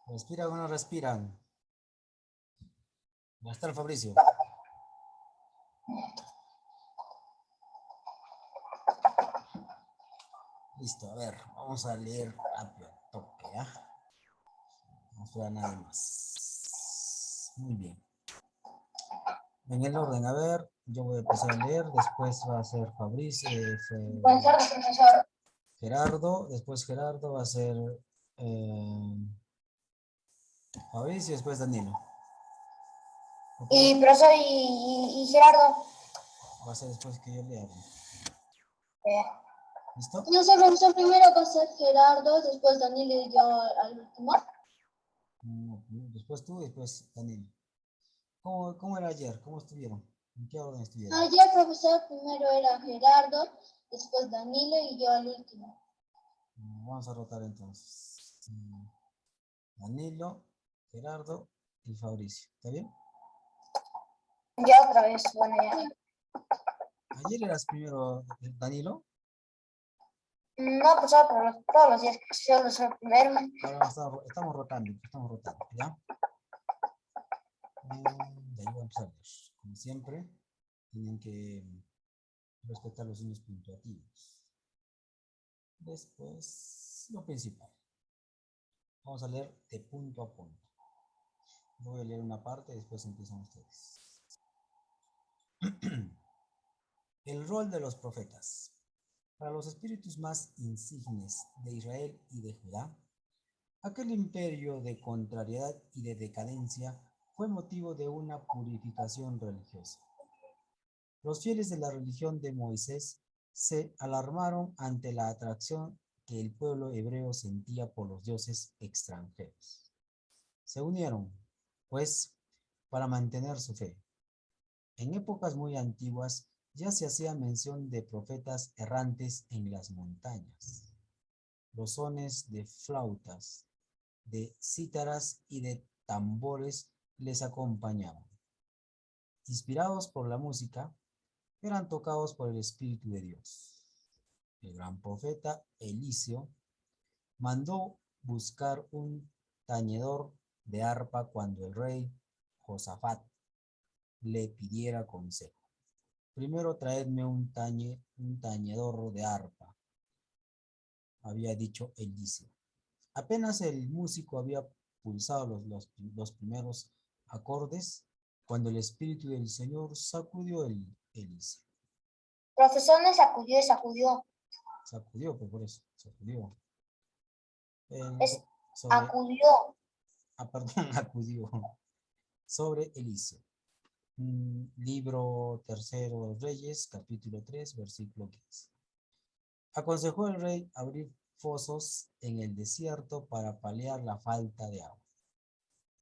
¿Respiran o no respiran? ¿Va a estar Fabricio? Listo, a ver, vamos a leer rápido, toque, ¿ya? No espera nadie más. Muy bien. En el orden, a ver, yo voy a empezar a leer, después va a ser Fabricio, Profesor. Gerardo, después Gerardo va a ser eh, Fabricio y después Danilo. ¿Ok? Y profesor y Gerardo. Va a ser después que yo lea. ¿Listo? No sé, profesor, primero va a ser Gerardo, después Daniel y yo al último. Después tú y después Danilo. ¿Cómo era ayer? ¿Cómo estuvieron? ¿En qué orden estuvieron? Ayer, profesor, primero era Gerardo, después Danilo y yo al último. Vamos a rotar entonces. Danilo, Gerardo y Fabricio. ¿Está bien? Ya otra vez, bueno, ya. Ayer eras primero Danilo. No, profesor, pero todos los días que yo soy primero. Ahora estamos rotando, ¿ya? De ahí vamos a empezar. Como siempre, tienen que respetar los signos puntuativos. Después, lo principal. Vamos a leer de punto a punto. Voy a leer una parte y después empiezan ustedes. El rol de los profetas. Para los espíritus más insignes de Israel y de Judá, aquel imperio de contrariedad y de decadencia fue motivo de una purificación religiosa. Los fieles de la religión de Moisés se alarmaron ante la atracción que el pueblo hebreo sentía por los dioses extranjeros. Se unieron, pues, para mantener su fe. En épocas muy antiguas ya se hacía mención de profetas errantes en las montañas. Los sones de flautas, de cítaras y de tambores les acompañaban. Inspirados por la música, eran tocados por el Espíritu de Dios. El gran profeta Eliseo mandó buscar un tañedor de arpa cuando el rey Josafat le pidiera consejo. Primero traedme un tañedor de arpa, había dicho Eliseo. Apenas el músico había pulsado los primeros acordes cuando el Espíritu del Señor sacudió el Eliseo. Profesor no sacudió y sacudió. Sacudió, pues por eso, sacudió. Es Sobre, acudió. perdón, acudió sobre Eliseo. Libro tercero de los Reyes, capítulo 3, versículo 15. Aconsejó el rey abrir fosos en el desierto para paliar la falta de agua.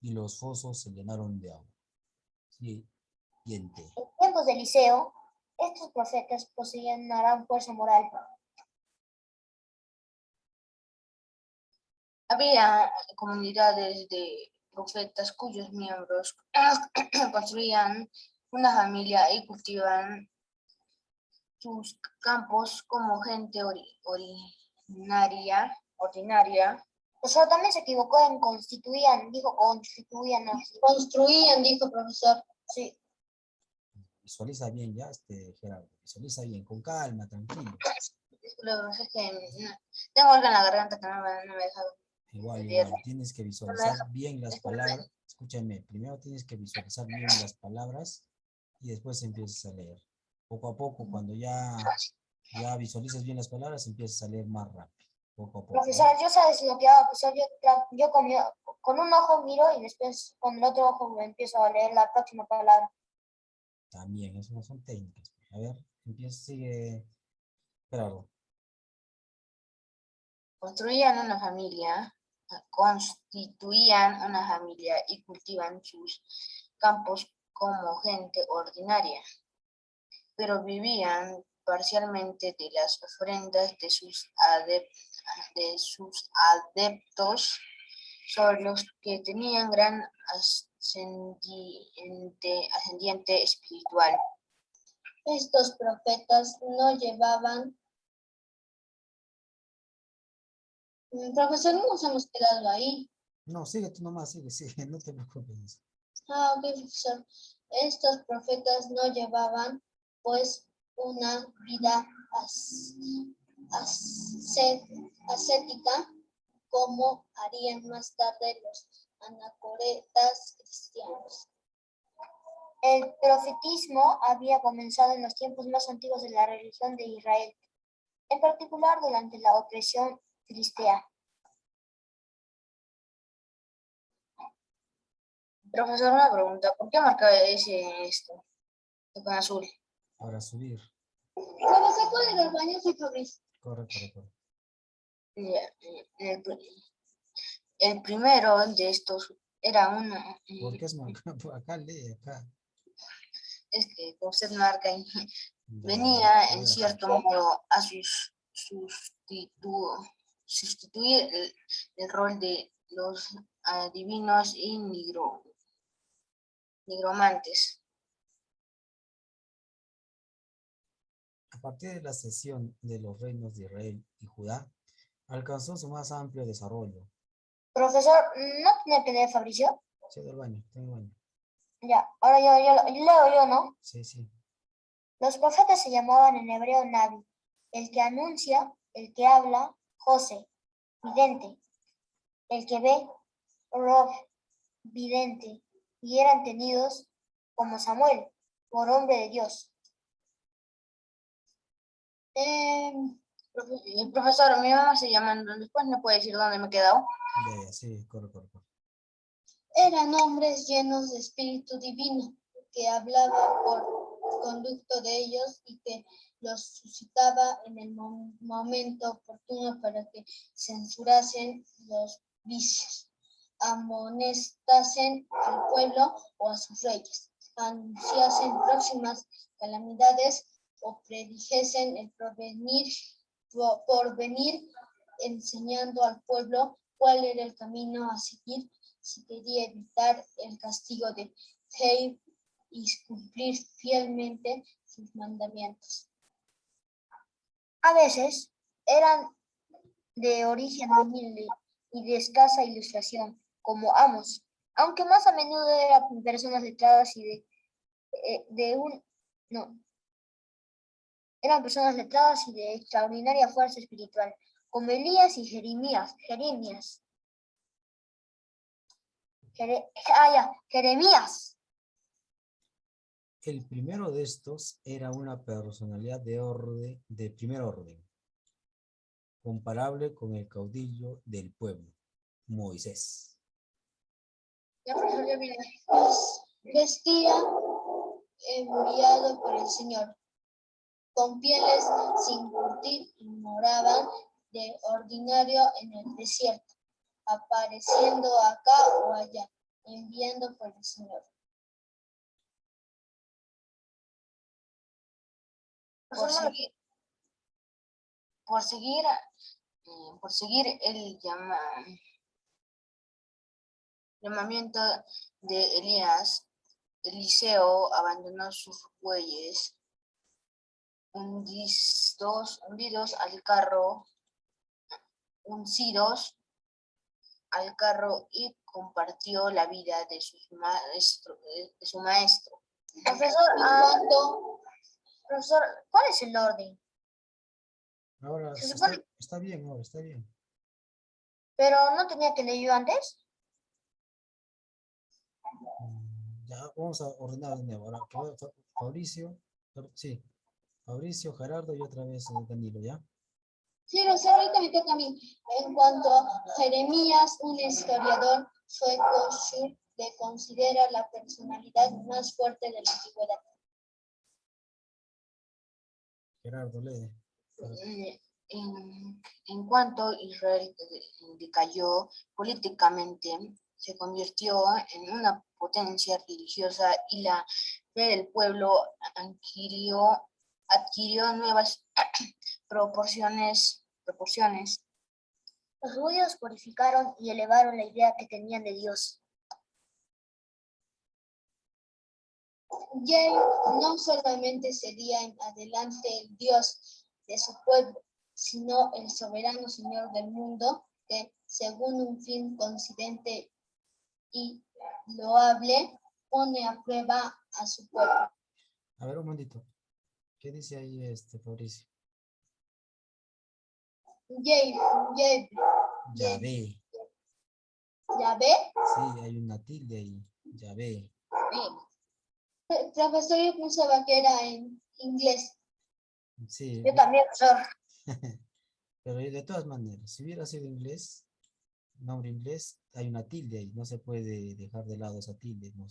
Y los fosos se llenaron de agua. Siguiente. En tiempos de Eliseo, estos profetas poseían una gran fuerza moral. Había comunidades de profetas cuyos miembros construían una familia y cultivaban sus campos como gente ordinaria. O sea, también se equivocó en constituían, dijo constituían. No. Construían, dijo profesor. Sí. Visualiza bien ya, Gerardo. Visualiza bien, con calma, tranquilo. Disculpe, es que tengo algo en la garganta que no me deja. Igual, tienes que visualizar bien las palabras. Escúchame, primero tienes que visualizar bien las palabras y después empiezas a leer. Poco a poco, cuando ya visualizas bien las palabras, empiezas a leer más rápido. Poco a poco. Profesor, yo sabes lo que hago, profesor, yo con un ojo miro y después con el otro ojo me empiezo a leer la próxima palabra. También, eso no son técnicas. A ver, sigue. Gerardo. Constituían una familia y cultivan sus campos como gente ordinaria, pero vivían parcialmente de las ofrendas de sus adeptos, sobre los que tenían gran ascendiente espiritual. Estos profetas no llevaban. Profesor, no nos hemos quedado ahí. No, sigue tú nomás, sigue, sigue, no te preocupes. Ok, profesor. Estos profetas no llevaban, pues, una vida ascética como harían más tarde los anacoretas cristianos. El profetismo había comenzado en los tiempos más antiguos de la religión de Israel, en particular durante la opresión filistea. Profesor, una pregunta, ¿por qué marca esto con azul? Para subir. Profesor, ¿puede ir al baño, soy Fabricio? Corre, corre, corre. El primero de estos era una... ¿Por qué es marcado? Acá lee, acá. Es que usted marca y Ya, venía voy en a dejar. cierto modo a sustituir el rol de los adivinos y nigromantes. A partir de la cesión de los reinos de Israel y Judá, alcanzó su más amplio desarrollo. Profesor, ¿no tiene que leer Fabricio? Sí, del baño, está en el baño. Ya, ahora yo leo yo, ¿no? Sí, sí. Los profetas se llamaban en hebreo Nabi, el que anuncia, el que habla, José, vidente, el que ve, Rob, vidente, y eran tenidos como Samuel, por hombre de Dios. Profesor, mi mamá se llama, después me puede decir dónde me he quedado. Ya, sí, corre, corre, corre. Eran hombres llenos de espíritu divino, que hablaba por conducto de ellos y que los suscitaba en el momento oportuno para que censurasen los vicios, amonestasen al pueblo o a sus reyes, anunciasen próximas calamidades o predijesen el porvenir, enseñando al pueblo cuál era el camino a seguir si quería evitar el castigo de Heir y cumplir fielmente sus mandamientos. A veces eran de origen humilde y de escasa ilustración, como Amos, aunque más a menudo eran personas letradas y eran personas letradas y de extraordinaria fuerza espiritual, como Elías y Jeremías. Jeremías. El primero de estos era una personalidad de primer orden, comparable con el caudillo del pueblo, Moisés. La profesora vestía enviado por el Señor, con pieles sin curtir y moraban de ordinario en el desierto, apareciendo acá o allá, enviando por el Señor. Por seguir el llamamiento de Elías, Eliseo abandonó sus bueyes uncidos al carro y compartió la vida de su maestro. Profesor, ¿cuál es el orden? Ahora Se supone, está bien, ahora está bien. pero no tenía que leer yo antes. Ya vamos a ordenar de nuevo. Ahora, Fabricio, sí, Fabricio, Gerardo y otra vez Danilo, ¿ya? Sí, ahorita me toca a mí. En cuanto a Jeremías, un historiador sueco, le considera la personalidad más fuerte de la antigüedad. Gerardo, lee. En cuanto Israel decayó políticamente, se convirtió en una potencia religiosa y la fe del pueblo adquirió nuevas proporciones. Los judíos purificaron y elevaron la idea que tenían de Dios. Ya no solamente sería en adelante el Dios de su pueblo, sino el soberano Señor del mundo, que, según un fin consistente y loable, pone a prueba a su pueblo. A ver, un momentito. ¿Qué dice ahí Fabricio? Yahvé. Yahvé. Sí, hay una tilde ahí. Yahvé. Profesor, yo pensaba que era en inglés. Sí. Yo también, profesor. Pero de todas maneras, si hubiera sido inglés, nombre inglés, hay una tilde ahí. No se puede dejar de lado esa tilde. No,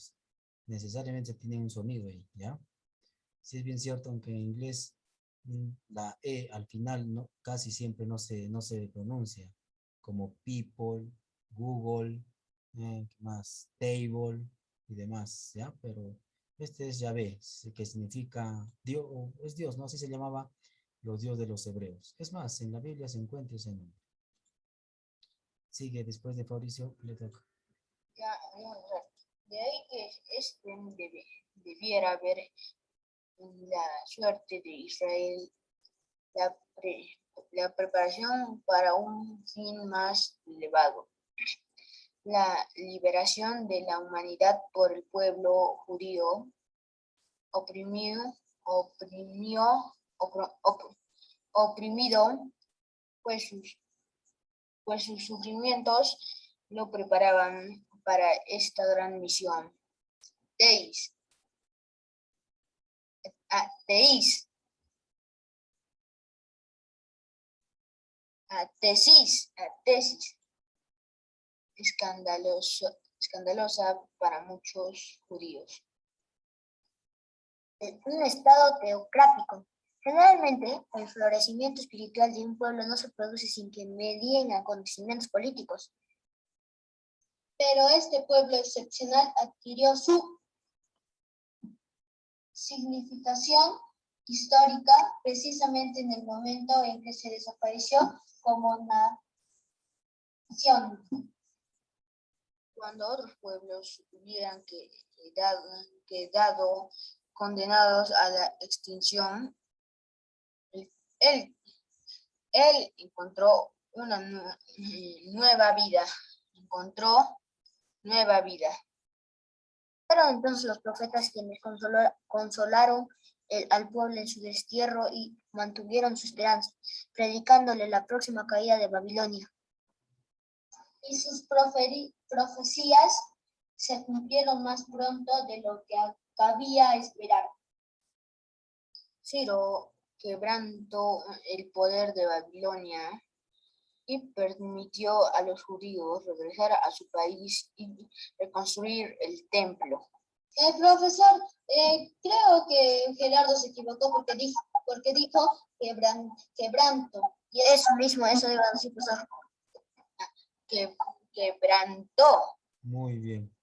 necesariamente tiene un sonido ahí, ¿ya? Sí es bien cierto, aunque en inglés la E al final no, casi siempre no se pronuncia, como people, Google, ¿qué más? Table y demás, ¿ya? Pero este es Yahvé, que significa Dios, es Dios, ¿no? Así se llamaba los dios de los hebreos. Es más, en la Biblia se encuentra ese nombre. Sigue después de Fabricio, le toca. De ahí que debiera ver en la suerte de Israel la, la preparación para un fin más elevado, la liberación de la humanidad por el pueblo judío oprimido, oprimido, pues sus sufrimientos lo preparaban para esta gran misión. Tesis escandalosa para muchos judíos. Un estado teocrático. Generalmente, el florecimiento espiritual de un pueblo no se produce sin que medien acontecimientos políticos. Pero este pueblo excepcional adquirió su significación histórica precisamente en el momento en que se desapareció como nación. Cuando otros pueblos hubieran quedado condenados a la extinción, él encontró una nueva vida. Pero entonces los profetas quienes consolaron al pueblo en su destierro y mantuvieron su esperanza, predicándole la próxima caída de Babilonia. Y sus profecías se cumplieron más pronto de lo que cabía esperar. Ciro quebrantó el poder de Babilonia y permitió a los judíos regresar a su país y reconstruir el templo. Profesor, creo que Gerardo se equivocó porque dijo quebranto. Y eso mismo, eso iba a decir, profesor. Quebrantó. Muy bien.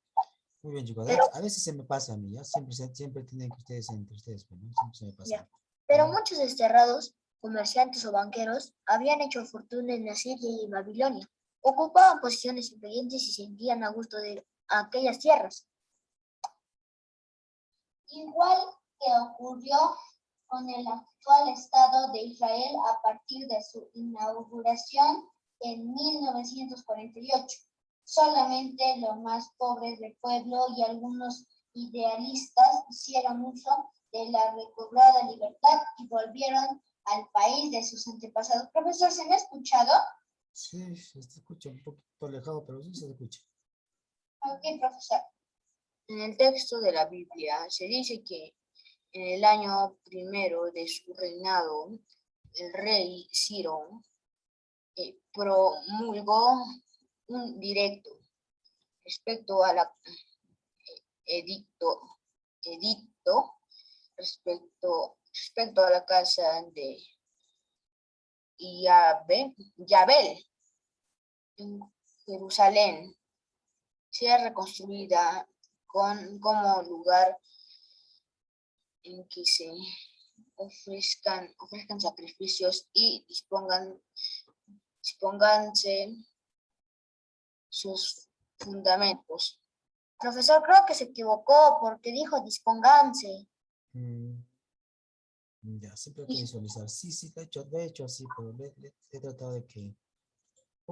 Muy bien, chicos. Pero, a veces se me pasa a mí, ¿ya? Siempre tienen que ustedes entre ustedes, pues, ¿no? Siempre se me pasa. Ya. Pero muchos desterrados, comerciantes o banqueros, habían hecho fortuna en Asiria y en Babilonia. Ocupaban posiciones influyentes y se sentían a gusto de aquellas tierras. Igual que ocurrió con el actual Estado de Israel a partir de su inauguración en 1948. Solamente los más pobres del pueblo y algunos idealistas hicieron uso de la recobrada libertad y volvieron al país de sus antepasados. Profesor, ¿se me ha escuchado? Sí, se escucha un poquito alejado, pero sí se escucha. Ok, profesor. En el texto de la Biblia se dice que en el año primero de su reinado, el rey Ciro promulgó un directo respecto a la edicto respecto a la casa de Yabel en Jerusalén sea reconstruida como lugar en que se ofrezcan sacrificios y dispónganse sus fundamentos. Profesor, creo que se equivocó porque dijo dispónganse. Ya, siempre hay que visualizar. Sí, de hecho así, pero he tratado de que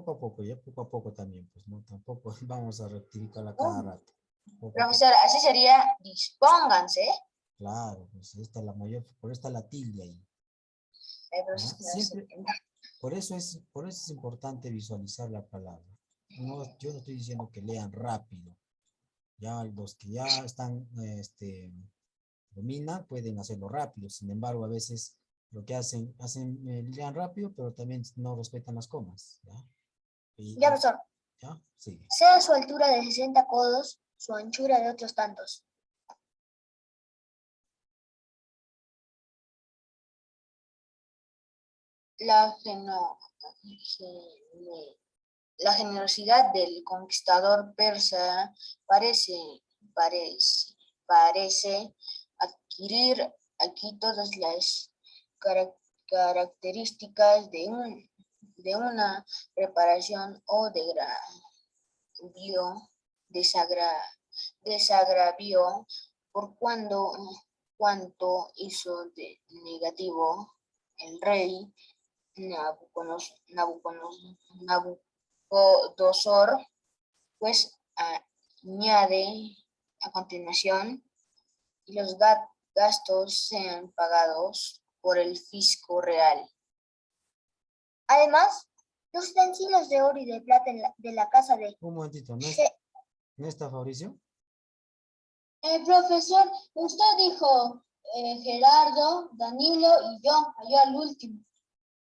poco a poco también, pues no, tampoco vamos a rectificarla cada rato. Poco a poco. Profesor, así sería dispónganse. Claro, pues esta es la mayor, por esta la tilde ahí. Profesor, ¿Ah? Siempre, por eso es importante visualizar la palabra. No, yo no estoy diciendo que lean rápido. Ya los que ya están, dominan, pueden hacerlo rápido. Sin embargo, a veces lo que hacen lean rápido, pero también no respetan las comas. ¿Ya? Ya, profesor. ¿Ya? Sigue. Sea su altura de 60 codos, su anchura de otros tantos. La, la generosidad del conquistador persa parece adquirir aquí todas las características de una preparación o desagravio por cuanto hizo de negativo el rey Nabucodonosor, pues añade a continuación, y los gastos sean pagados por el fisco real. Además, los utensilios de oro y de plata de la casa de... Un momentito, ¿no está Fabricio? Profesor, usted dijo Gerardo, Danilo y yo al último.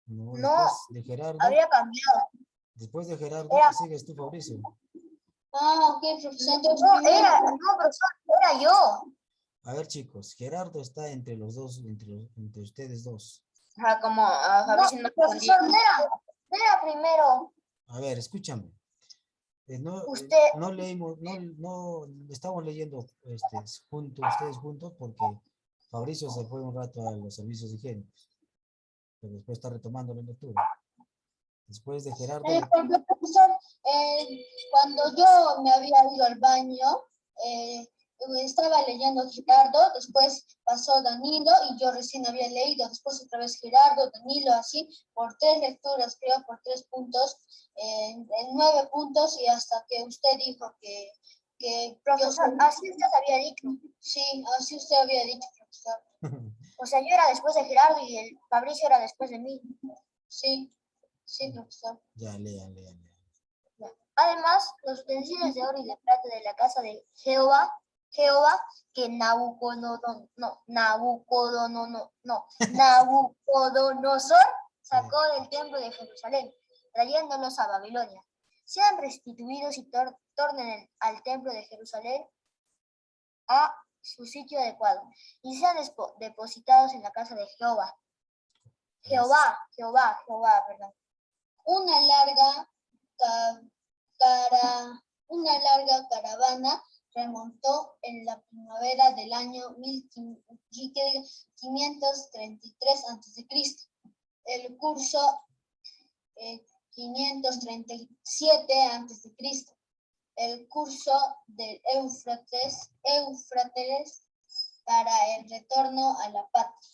No, No, después de Gerardo. había cambiado. Después de Gerardo, Era- sigues tú, Fabricio. Ah, ok, profesor. Entonces, No, profesor, era yo. A ver, chicos, Gerardo está entre los dos, entre ustedes dos. Como Fabricio no profesor, respondía. lea primero. A ver, escúchame. Usted- No leímos, no estamos leyendo ustedes juntos porque Fabricio se fue un rato a los servicios higiénicos. Pero después está retomando la lectura. Después de Gerardo. Profesor, cuando yo me había ido al baño, estaba leyendo Gerardo, después pasó Danilo y yo recién había leído, después otra vez Gerardo, Danilo, así, por 3 lecturas, creo, por 3 puntos, en 9 puntos y hasta que usted dijo que Profesor, así usted había dicho. Sí, así usted había dicho, profesor. O sea, yo era después de Gerardo y el Fabricio era después de mí. Sí, sí, profesor. Ya, lean. Además, los utensilios de oro y de plata de la casa de Jehová, que Nabucodonosor sacó del templo de Jerusalén, trayéndolos a Babilonia, sean restituidos y tornen al templo de Jerusalén a su sitio adecuado, y sean depositados en la casa de Jehová. Jehová, perdón. Una larga caravana remontó en la primavera del año 1533 a.C. El curso 537 a.C. El curso del Éufrates para el retorno a la patria.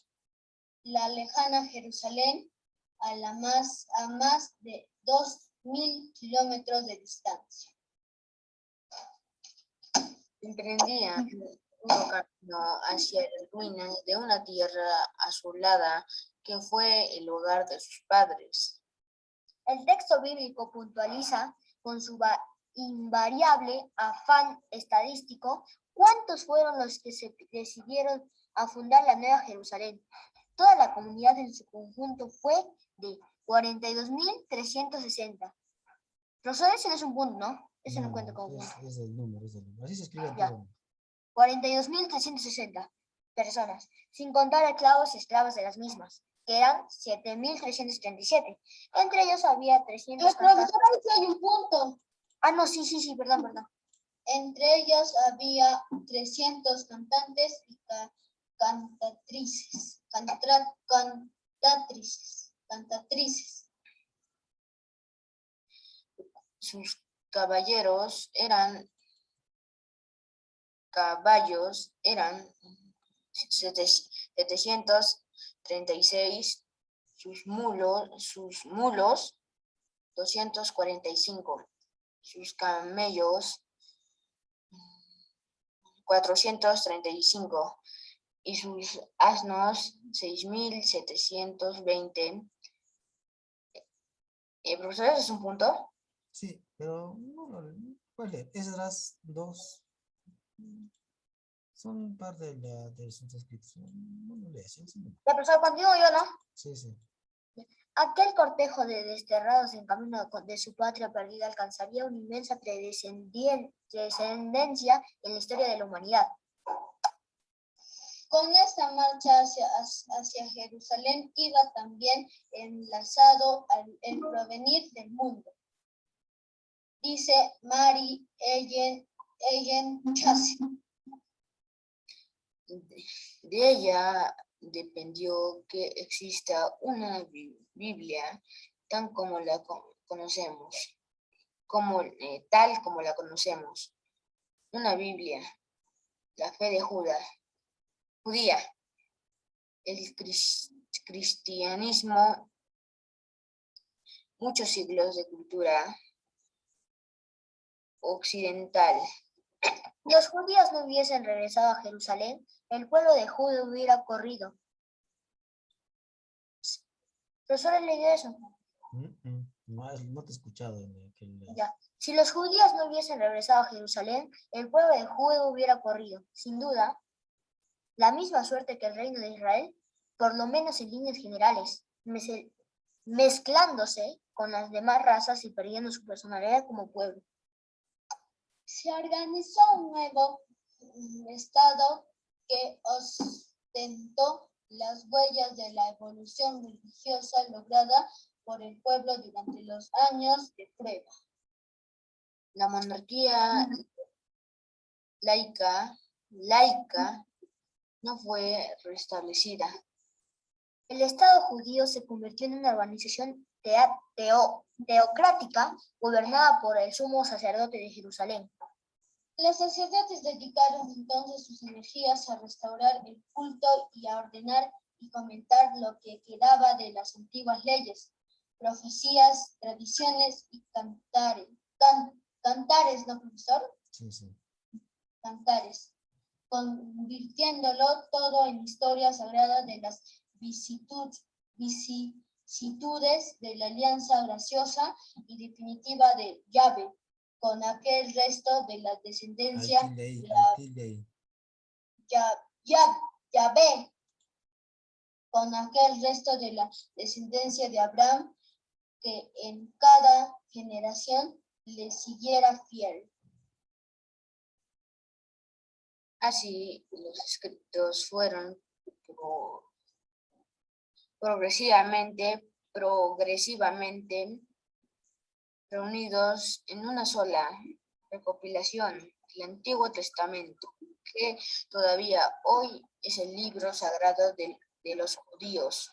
La lejana Jerusalén a más de 2.000 kilómetros de distancia. Emprendía un camino hacia las ruinas de una tierra asolada que fue el hogar de sus padres. El texto bíblico puntualiza con su invariable afán estadístico cuántos fueron los que se decidieron a fundar la Nueva Jerusalén. Toda la comunidad en su conjunto fue de 42.360. Profesor, ese no es un punto, ¿no? Ese no cuenta como punto. Es el número. Así se escribe Ya. todo. 42.360 personas, sin contar esclavos y esclavas de las mismas, que eran 7.337. Entre ellos había 300 cantantes. Hay un punto. Ah, no, sí, perdón. Entre ellos había 300 cantantes y cantatrices. Sus caballos eran 736, sus mulos 245. Sus camellos 435 y sus asnos 6.720. Profesor, ¿ese es un punto? Sí, pero no, ¿cuál es? Esdras 2 son parte de sus escritos. No lees, sí, Ya, profesor, continúo yo, ¿no? sí, sí. Aquel cortejo de desterrados en camino de su patria perdida alcanzaría una inmensa trascendencia en la historia de la humanidad. Con esta marcha hacia Jerusalén iba también enlazado el provenir del mundo. Dice Mary Ellen Chase. De ella dependió que exista una Biblia tan como la conocemos, tal como la conocemos. Una Biblia, la fe de judía, el cristianismo, muchos siglos de cultura occidental. Los judíos no hubiesen regresado a Jerusalén, el pueblo de Judá hubiera corrido. ¿Profesor, ¿has leído eso? No te he escuchado. Ya. Si los judíos no hubiesen regresado a Jerusalén, el pueblo de Judá hubiera corrido. Sin duda, la misma suerte que el reino de Israel, por lo menos en líneas generales, mezclándose con las demás razas y perdiendo su personalidad como pueblo. Se organizó un nuevo estado que ostentó las huellas de la evolución religiosa lograda por el pueblo durante los años de prueba. La monarquía laica no fue restablecida. El Estado judío se convirtió en una organización teocrática gobernada por el sumo sacerdote de Jerusalén. Los sacerdotes dedicaron entonces sus energías a restaurar el culto y a ordenar y comentar lo que quedaba de las antiguas leyes, profecías, tradiciones y cantares. Cantares, ¿no, profesor? Sí, sí. Cantares, convirtiéndolo todo en historia sagrada de las vicisitudes de la alianza graciosa y definitiva de Yahvé, con aquel resto de la descendencia Yahvé, con aquel resto de la descendencia de Abraham, que en cada generación le siguiera fiel. Así, los escritos fueron progresivamente reunidos en una sola recopilación, el Antiguo Testamento, que todavía hoy es el libro sagrado de los judíos.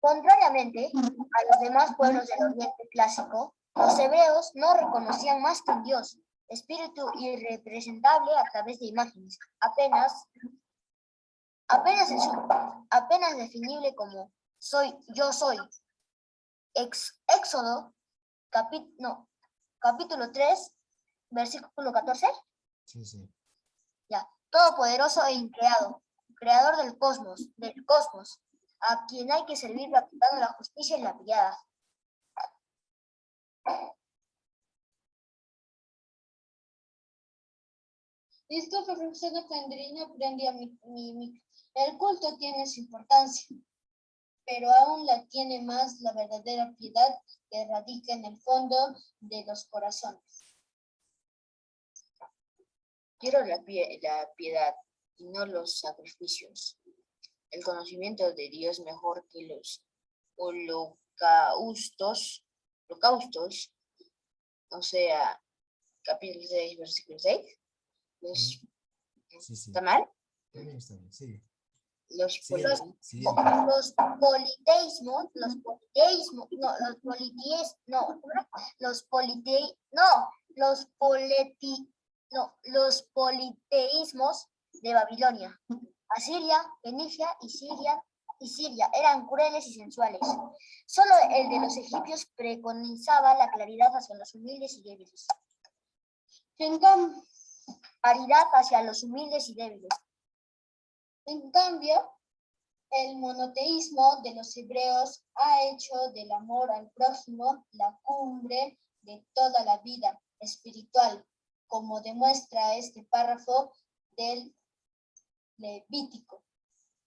Contrariamente a los demás pueblos del Oriente clásico, los hebreos no reconocían más que un Dios, espíritu irrepresentable a través de imágenes, apenas definible como yo soy. Éxodo, capítulo 3, versículo 14. Sí, sí. Ya, todopoderoso e increado, creador del cosmos, a quien hay que servir practicando la justicia y la piedad. Disculpe, profesor, no aprendí a el culto tiene su importancia, pero aún la tiene más la verdadera piedad que radica en el fondo de los corazones. Quiero la piedad y no los sacrificios. El conocimiento de Dios mejor que los holocaustos, o sea, capítulo 6, versículo 6. Sí, sí. ¿Está mal? Está bien, sigue. Los politeísmos de Babilonia, Asiria, Fenicia y Siria y Siria eran crueles y sensuales. Solo el de los egipcios preconizaba la claridad hacia los humildes y débiles. Caridad hacia los humildes y débiles. En cambio, el monoteísmo de los hebreos ha hecho del amor al prójimo la cumbre de toda la vida espiritual, como demuestra este párrafo del Levítico.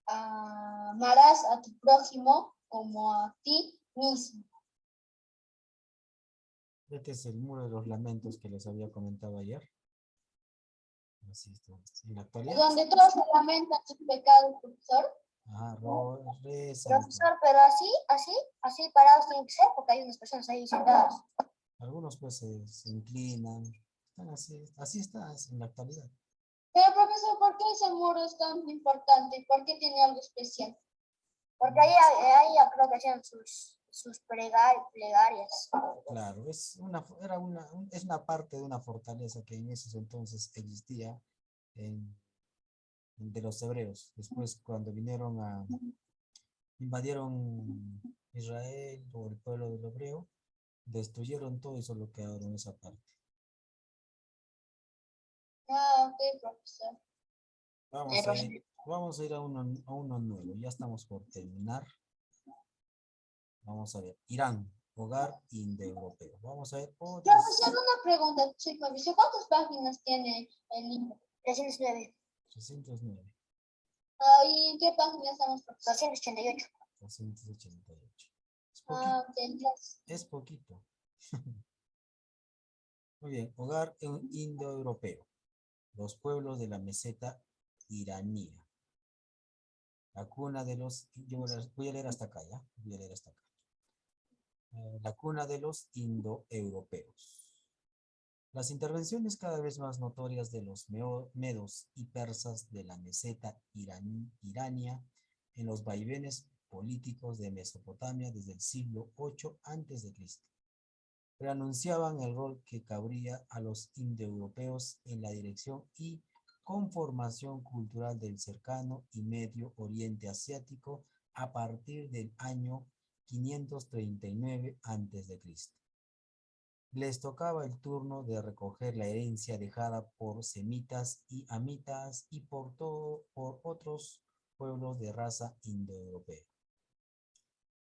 Amarás a tu prójimo como a ti mismo. Este es el muro de los lamentos que les había comentado ayer. Así está. En la actualidad. Donde todos se lamentan sus pecados, profesor. Ajá, rezan. Profesor, pero así parados tienen que ser porque hay unas personas ahí sentadas. Algunos pues se inclinan. Están así está en la actualidad. Pero profesor, ¿por qué ese muro es tan importante? ¿Por qué tiene algo especial? Porque ahí creo que hacían sus plegarias. Claro, es una parte de una fortaleza que en esos entonces existía de los hebreos. Después, cuando invadieron Israel o el pueblo del hebreo, destruyeron todo y solo quedaron esa parte. Ok, profesor. Vamos a ir a uno nuevo. Ya estamos por terminar. Vamos a ver. Irán, hogar indoeuropeo. Vamos a ver otras. Profesor, una pregunta, soy Fabricio. ¿Cuántas páginas tiene el libro? 309. 309. ¿Y en qué página estamos, profesor? 288. 288. Es poquito. Ok, gracias. Es poquito. Muy bien. Hogar indoeuropeo. Los pueblos de la meseta iraní. La cuna de los... voy a leer hasta acá, ¿ya? Voy a leer hasta acá. La cuna de los indoeuropeos. Las intervenciones cada vez más notorias de los medos y persas de la meseta irania en los vaivenes políticos de Mesopotamia desde el siglo VIII a.C. preanunciaban el rol que cabría a los indoeuropeos en la dirección y conformación cultural del cercano y medio oriente asiático a partir del año 539 a.C. Les tocaba el turno de recoger la herencia dejada por semitas y amitas y por otros pueblos de raza indoeuropea.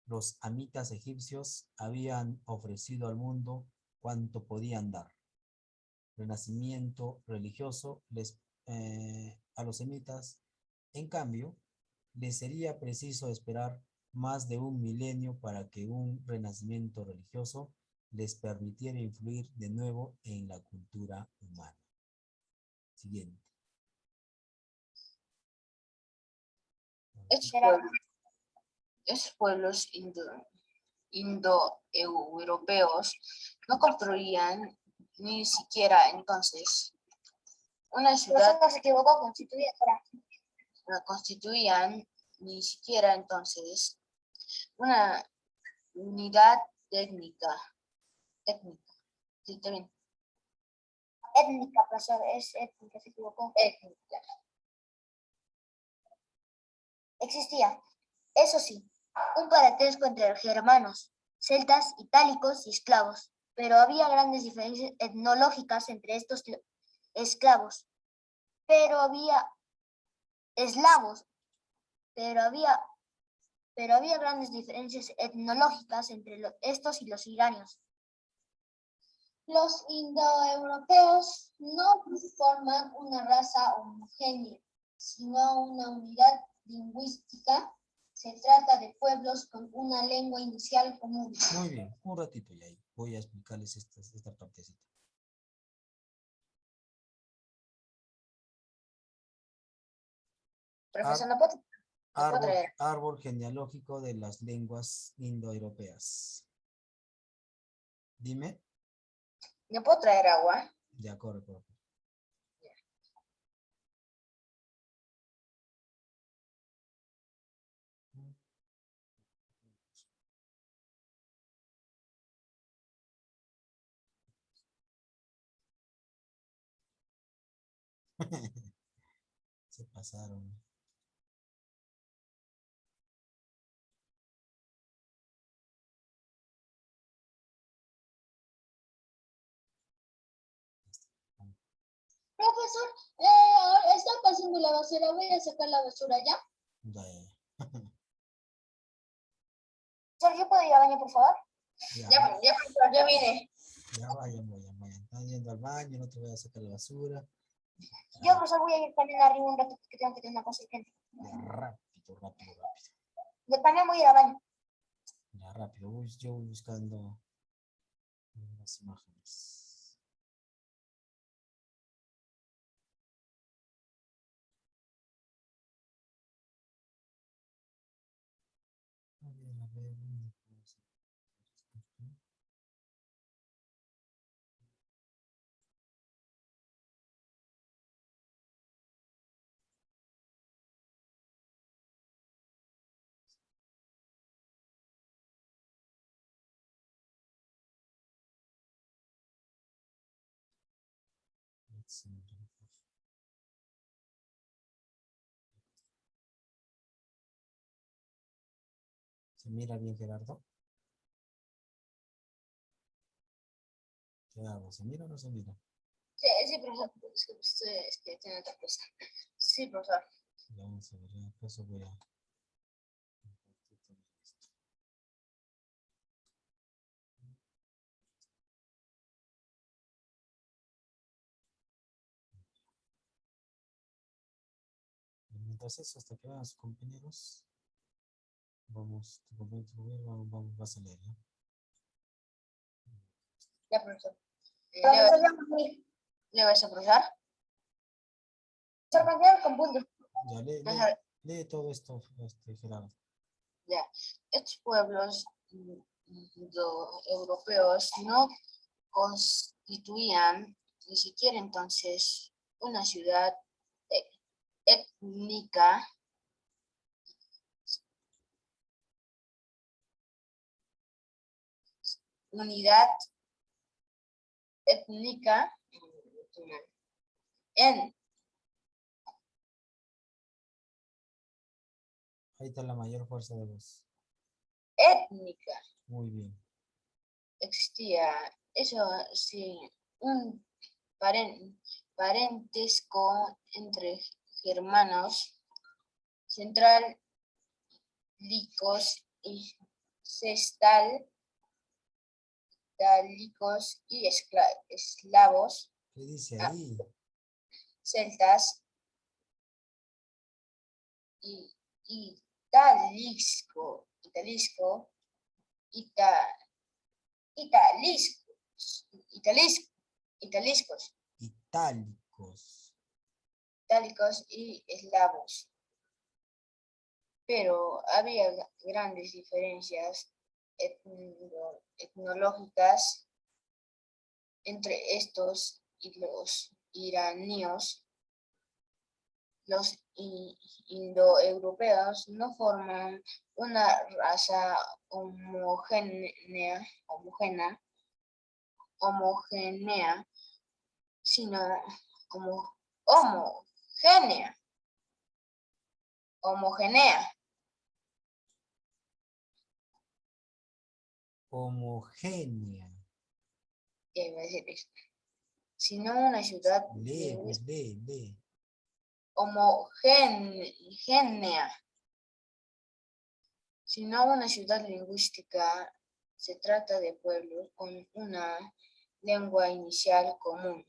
Los amitas egipcios habían ofrecido al mundo cuanto podían dar. Renacimiento religioso a los semitas, en cambio, les sería preciso esperar más de un milenio para que un renacimiento religioso les permitiera influir de nuevo en la cultura humana. Siguiente. Estos pueblos indoeuropeos no construían ni siquiera entonces una ciudad. Se equivocó, No constituían ni siquiera entonces una unidad técnica. Sí, está bien. Étnica, profesor, es étnica, se equivocó. Étnica. Existía, eso sí, un parentesco entre germanos, celtas, itálicos y esclavos, pero había grandes diferencias etnológicas entre estos esclavos, pero había eslavos, pero había grandes diferencias etnológicas entre estos y los iranios. Los indoeuropeos no forman una raza homogénea, sino una unidad lingüística. Se trata de pueblos con una lengua inicial común. Muy bien, un ratito y ahí voy a explicarles esta partecita. Profesor, ¿no puedo traer? Árbol genealógico de las lenguas indoeuropeas. Dime. ¿No puedo traer agua? Ya, corre. Se pasaron. Profesor, ahora está pasando la basura, voy a sacar la basura ya. Ya. Profesor, ¿yo puedo ir al baño, por favor? Ya, Profesor, ya vine. ya vayan. Están yendo al baño, no te voy a sacar la basura. Yo, profesor, voy a ir también arriba un rato porque tengo que tener una cosa urgente. Ya, rápido. Yo también voy a ir al baño. Ya, rápido. Yo voy buscando las imágenes. A ver, ¿dónde puedo sacar esto? Let's see. ¿Se mira bien, Gerardo? ¿Qué hago? ¿Se mira o no se mira? Sí, profesor, es que tiene otra cosa. Sí, profesor. Ya vamos a ver, ya paso voy a compartir todo esto. Y mientras eso, hasta que vean a sus compañeros, tu compañero, vas a leer, ¿ya? Ya, profesor. ¿Le vas a profesor? Profesor, mañana con punto. Ya, lee todo esto, Gerardo. Ya. Estos pueblos europeos no constituían ni siquiera entonces una ciudad étnica, unidad étnica en Ahí está la mayor fuerza de voz. étnica. Muy bien. Existía, eso sí, un parentesco entre germanos centrálicos y cestálicos y eslavos, ¿Qué dice ahí? celtas y italisco, italiscos, Itálicos. itálicos y eslavos. Pero había grandes diferencias etnológicas entre estos y los iranios. Los indoeuropeos no forman una raza homogénea, sino como homogénea, Homogénea. ¿qué iba a decir eso? Sino una ciudad Lee, pues lee. homogénea, sino una ciudad lingüística. Se trata de pueblos con una lengua inicial común.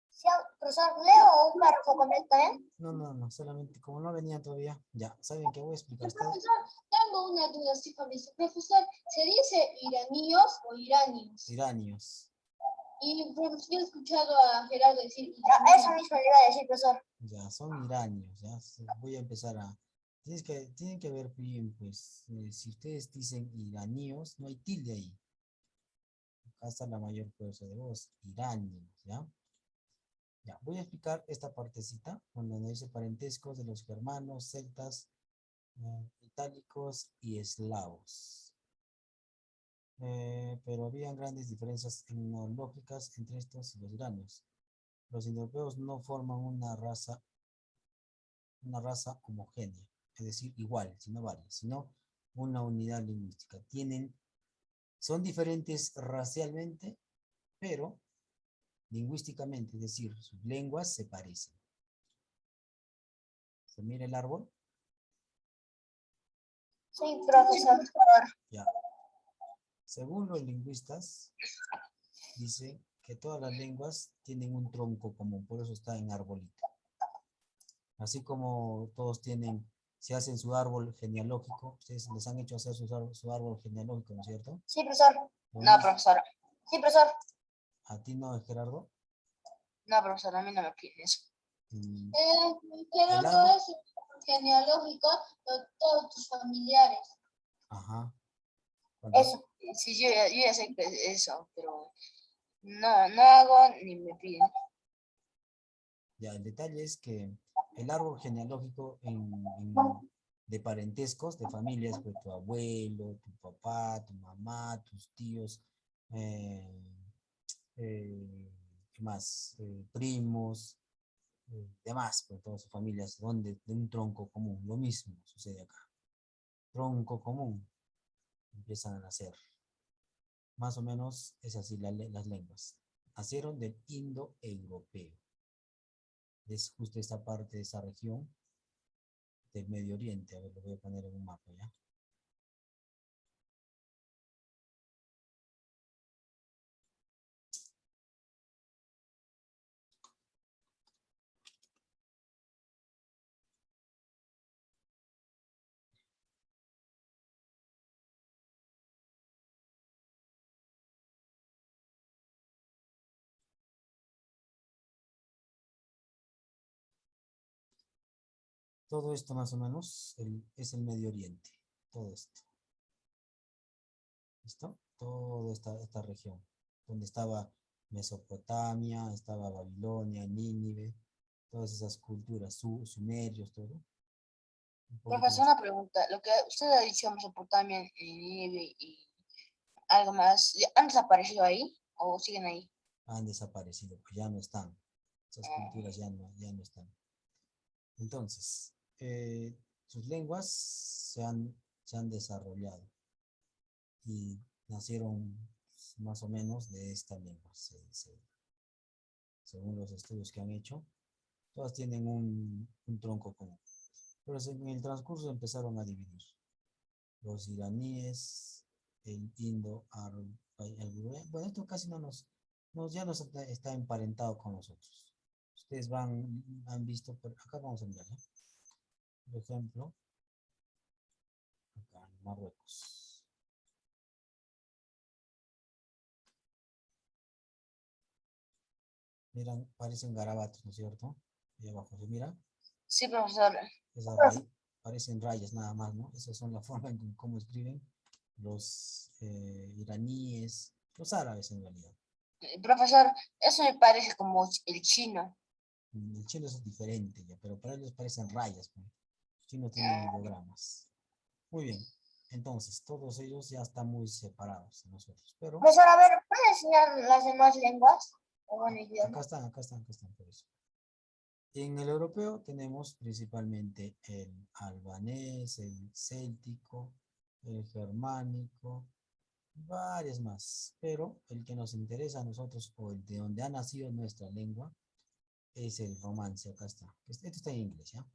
Sí, profesor, ¿leo un párrafo completo también? No, solamente como no venía todavía. Ya, ¿saben qué voy a explicar? Profesor, tengo una duda, sí, Fabricio. Profesor, ¿se dice iraníos o iranios? Iranios. Y profesor, yo he escuchado a Gerardo decir No, iranios. eso mismo le iba a decir, profesor. Ya, son iranios. Ya, voy a empezar a... Tienen que ver bien, pues, si ustedes dicen iraníos, no hay tilde ahí. Acá está la mayor fuerza de voz, iranios, ¿ya? Ya, voy a explicar esta partecita, donde dice parentescos de los germanos, celtas, itálicos y eslavos. Pero había grandes diferencias etnológicas entre estos y los iranios. Los indoeuropeos no forman una raza homogénea, es decir, igual, sino varias, sino una unidad lingüística. Son diferentes racialmente, pero lingüísticamente, es decir, sus lenguas se parecen. ¿Se mira el árbol? Sí, profesor. Ya. Según los lingüistas, dice que todas las lenguas tienen un tronco común, por eso está en arbolito. Así como todos tienen, se hacen su árbol genealógico, ustedes les han hecho hacer su árbol genealógico, ¿no es cierto? Sí, profesor. Lo No, mismo- profesora. Sí, profesor. ¿A ti no, Gerardo? No, profesor, a mí no me piden eso. Mm, Pero El todo árbol, es genealógico de todos tus familiares. ajá. Cuando, Eso. Sí, yo ya sé que es eso, pero no hago ni me piden. ya, el detalle es que el árbol genealógico de parentescos, de familias, pues tu abuelo, tu papá, tu mamá, tus tíos, eh, ¿qué más? Primos, demás, pues todas sus familias, donde de un tronco común. Lo mismo sucede acá. Tronco común, empiezan a nacer. Más o menos es así las lenguas. Nacieron del indoeuropeo. Es justo esta parte de esa región del Medio Oriente. A ver, lo voy a poner en un mapa ya. Todo esto más o menos es el Medio Oriente. Todo esto. ¿Listo? Toda esta región. Donde estaba Mesopotamia, estaba Babilonia, Nínive, todas esas culturas, sumerios, todo. Un poquito Profesor, una pregunta. Lo que usted ha dicho Mesopotamia, Nínive y algo más, ¿han desaparecido ahí o siguen ahí? han desaparecido, pues ya no están. Esas culturas ya no están. Entonces, sus lenguas se han desarrollado y nacieron más o menos de esta lengua, según los estudios que han hecho. Todas tienen un tronco común. Pero en el transcurso empezaron a dividir. Los iraníes, el bueno, esto casi ya nos está emparentado con nosotros. Ustedes han visto, acá vamos a mirar, ¿eh? Por ejemplo, acá en Marruecos. Miran, parecen garabatos, ¿no es cierto? Ahí abajo, ¿se mira? Sí, profesor. Parecen rayas nada más, ¿no? Esas son la forma en cómo escriben los iraníes, los árabes en realidad. Profesor, eso me parece como el chino. El chino es diferente ya, pero para ellos parecen rayas, ¿no? El chino tiene Ah, ideogramas. Muy bien. Entonces, todos ellos ya están muy separados de nosotros, pero profesor, a ver, ¿puede enseñar las demás lenguas? O bueno, idioma. acá están por eso. En el europeo tenemos principalmente el albanés, el céltico, el germánico, varias más, pero el que nos interesa a nosotros o el de donde ha nacido nuestra lengua es el romance, acá está. Esto está en inglés, ¿ya?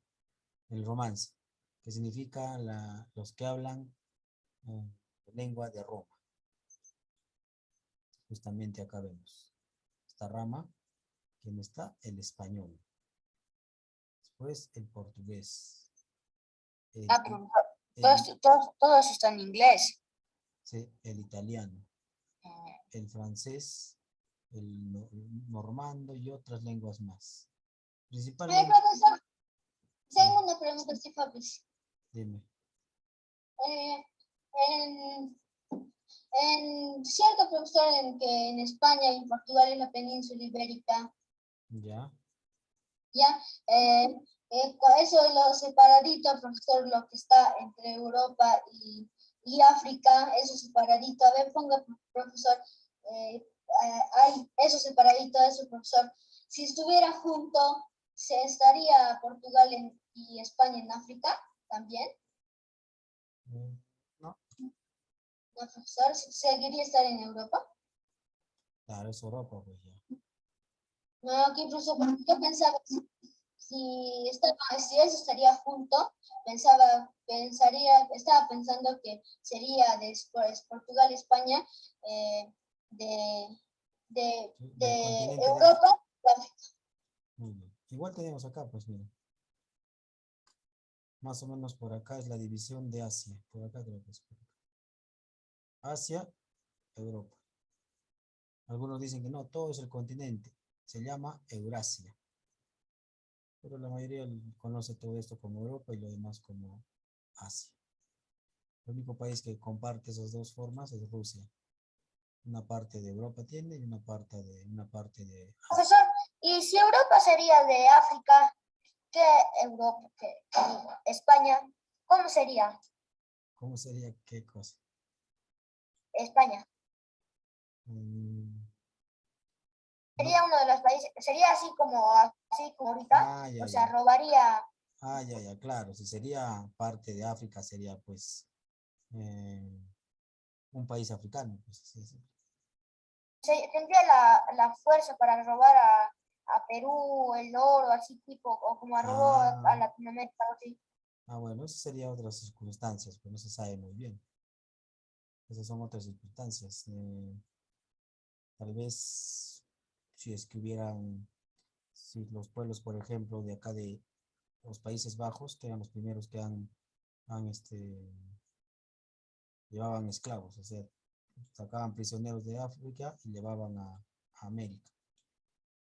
El romance, que significa los que hablan eh, lengua de Roma. Justamente acá vemos esta rama, que no está el español, después el portugués, el, Ah, profesor, el, todo eso está en inglés. el italiano, Ah, el francés, el normando y otras lenguas más. Principalmente, Profesor, sí, tengo una pregunta, sí, Fabriz. dime. Eh, en, en cierto profesor en que en España y en Portugal, en la península ibérica, Ya, ya, con eso lo separadito, profesor, lo que está entre Europa y África, eso separadito, a ver, ponga, profesor, hay eso separadito, eso, profesor. Si estuviera junto, ¿se estaría Portugal y España en África también? no, ¿No, profesor? ¿Seguiría estar en Europa? claro, es Europa, pues ya. No, aquí, profesor, porque yo pensaba, si eso estaría junto, estaba pensando que sería después Portugal, España, de, Del de continente de África. Europa, de África. Muy bien. Igual tenemos acá, pues miren. Más o menos por acá es la división de Asia. Por acá creo que es por acá. Asia, Europa. Algunos dicen que no, todo es el continente. Se llama Eurasia. Pero la mayoría conoce todo esto como Europa y lo demás como Asia. El único país que comparte esas dos formas es Rusia. Una parte de Europa tiene y una parte de Asia. Profesor, ¿y si Europa sería de África, qué Europa, qué España? ¿Cómo sería ¿Cómo sería qué cosa? España? Mm, no. Sería uno de los países, sería así como ahorita, Ah, o ya, sea, ya. robaría. Ah, ya, ya, claro. Si sería parte de África, sería pues eh, un país africano. Pues, sí, sí. Tendría la fuerza para robar a Perú el oro, así tipo, o como robó a Ah, Latinoamérica, así. bueno, eso sería otras circunstancias, pero no se sabe muy bien. Esas son otras circunstancias. Tal vez si es que hubieran, si los pueblos, por ejemplo, de acá de los Países Bajos, que eran los primeros que llevaban esclavos, o sea, sacaban prisioneros de África y llevaban a América.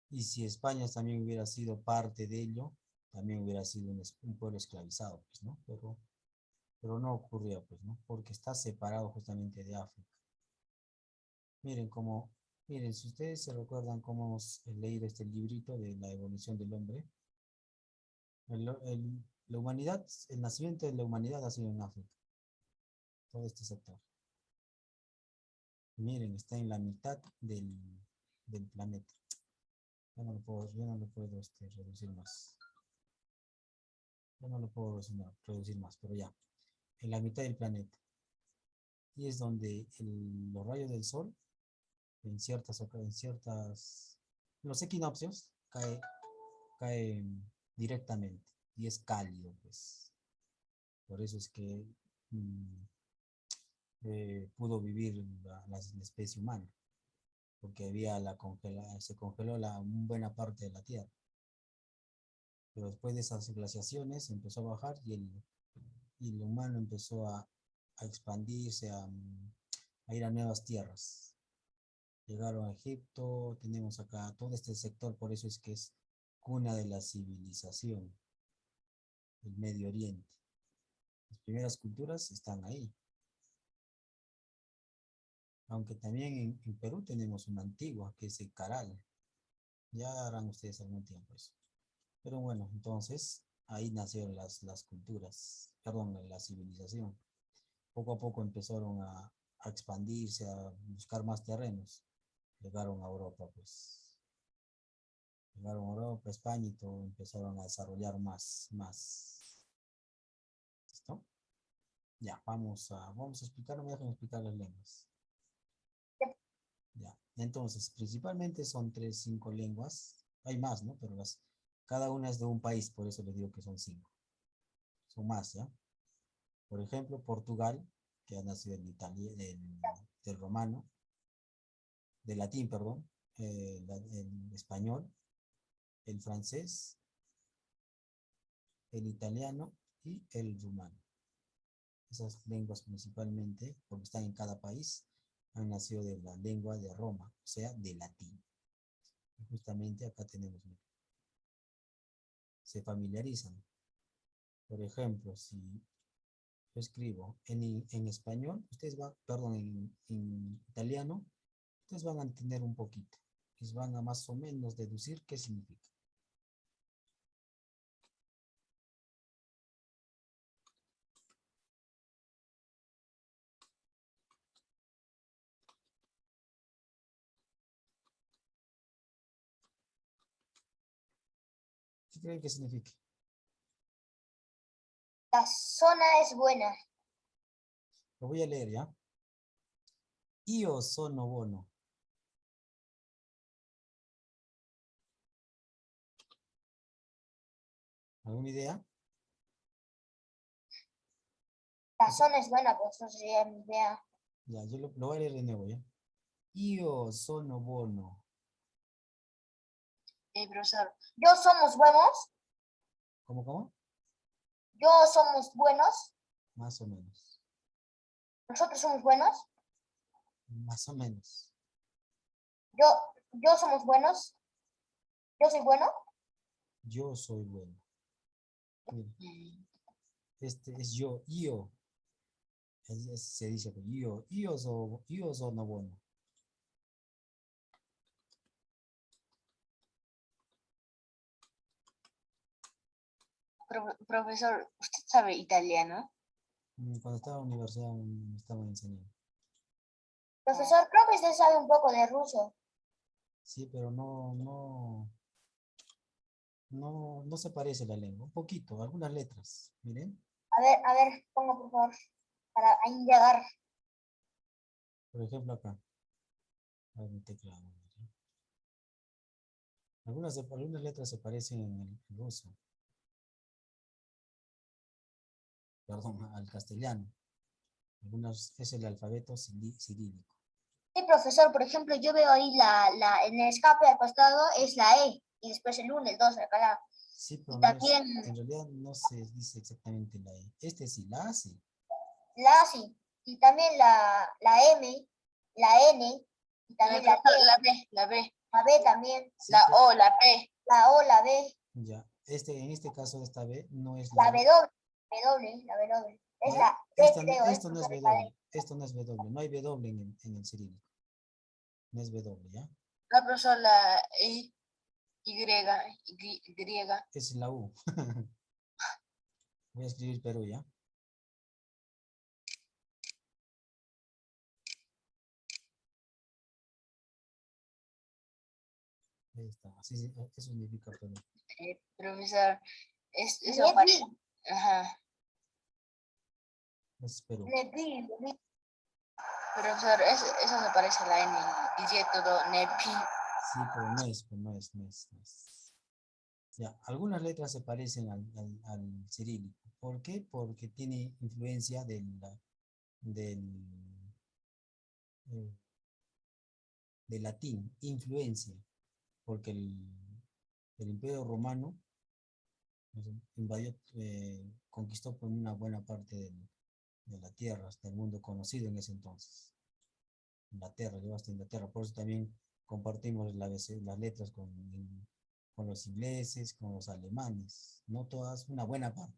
Y si España también hubiera sido parte de ello, también hubiera sido un pueblo esclavizado, pues, ¿no? Pero no ocurrió, pues, ¿no? Porque está separado justamente de África. Miren cómo, miren, si ustedes se recuerdan cómo hemos leído este librito de la evolución del hombre, la humanidad, el nacimiento de la humanidad ha sido en África, todo este sector. Miren, está en la mitad del planeta. Yo no lo puedo reducir más. Yo no lo puedo reducir más, pero ya. En la mitad del planeta. Y es donde los rayos del sol, en los equinoccios, caen directamente. Y es cálido, pues. Por eso es que mm, pudo vivir la especie humana. Porque se congeló una buena parte de la Tierra. Pero después de esas glaciaciones empezó a bajar y el humano empezó a expandirse, a ir a nuevas tierras. Llegaron a Egipto, tenemos acá todo este sector, por eso es que es cuna de la civilización, el Medio Oriente. Las primeras culturas están ahí. Aunque también en Perú tenemos una antigua, que es el Caral. Ya harán ustedes algún tiempo eso. Pero bueno, entonces ahí nacieron las culturas, perdón, la civilización. Poco a poco empezaron a expandirse, a buscar más terrenos. Llegaron a Europa, pues. Llegaron a Europa, España y todo, empezaron a desarrollar más. ¿Listo? Ya, vamos a explicar, no me dejan explicar las lenguas. Ya, entonces, principalmente son 5 lenguas. Hay más, ¿no? Pero cada una es de un país, por eso les digo que son 5. Son más, ¿ya? Por ejemplo, Portugal, que ha nacido del romano, del latín, perdón, el español, el francés, el italiano y el rumano. Esas lenguas principalmente, porque están en cada país, han nacido de la lengua de Roma, o sea, de latín. Y justamente acá tenemos, se familiarizan. Por ejemplo, si yo escribo en español, perdón, en italiano, ustedes van a entender un poquito. Les van a más o menos deducir qué significa. ¿Qué creen que significa? La zona es buena. Lo voy a leer, ¿ya? Io sono buono. ¿Alguna idea? La zona es buena, profesor, sería mi idea. Ya, yo lo voy a leer de nuevo, ¿ya? Io sono buono. Profesor, Yo somos buenos. ¿Cómo? Yo somos buenos. Más o menos. Nosotros somos buenos. Más o menos. Yo somos buenos. Yo soy bueno. Yo soy bueno. Mira, mm, este es yo, io. Se dice pues, io sono buono. profesor, ¿usted sabe italiano? Cuando estaba en la universidad me estaban enseñando. Profesor, creo que usted sabe un poco de ruso. Sí, pero no se parece la lengua. Un poquito, algunas letras. Miren, A ver, ponga por favor, para indagar. por ejemplo acá. A ver, mi teclado. Miren. Algunas letras se parecen en el ruso. Perdón, al castellano. Algunas es el alfabeto cirílico. Sí, profesor, por ejemplo, yo veo ahí en el escape al costado es la E, y después el 1, el 2, acá. Sí, pero Y no es, también en realidad no se dice exactamente la E. Este sí, la A sí. la A, sí. Y también la M, la N, y también la T, La B, la B también, Sí, la pero- O, la P. la O, la B, ya. En este caso, esta B no es la la W, E. la W. Es No, la B, creo, esto no es profesor, W. Esto no es W. No hay W en el cirílico. No es W, ¿ya? La profesor, la Y, griega. Es la U. Voy a escribir Perú, ¿ya? Ahí está. Eso significa Perú. Profesor, eso Lepi, parece. Ajá. Es Perú. Lepi. Profesor, eso se parece a la N. Dice todo Nepi. Sí, pero no es. Ya, algunas letras se parecen al cirílico. ¿Por qué? Porque tiene influencia eh, del latín, influencia, porque el Imperio Romano invadió, conquistó por una buena parte de la tierra, hasta el mundo conocido en ese entonces. Inglaterra, llegó hasta Inglaterra, por eso también compartimos las letras con los ingleses, con los alemanes, no todas, una buena parte,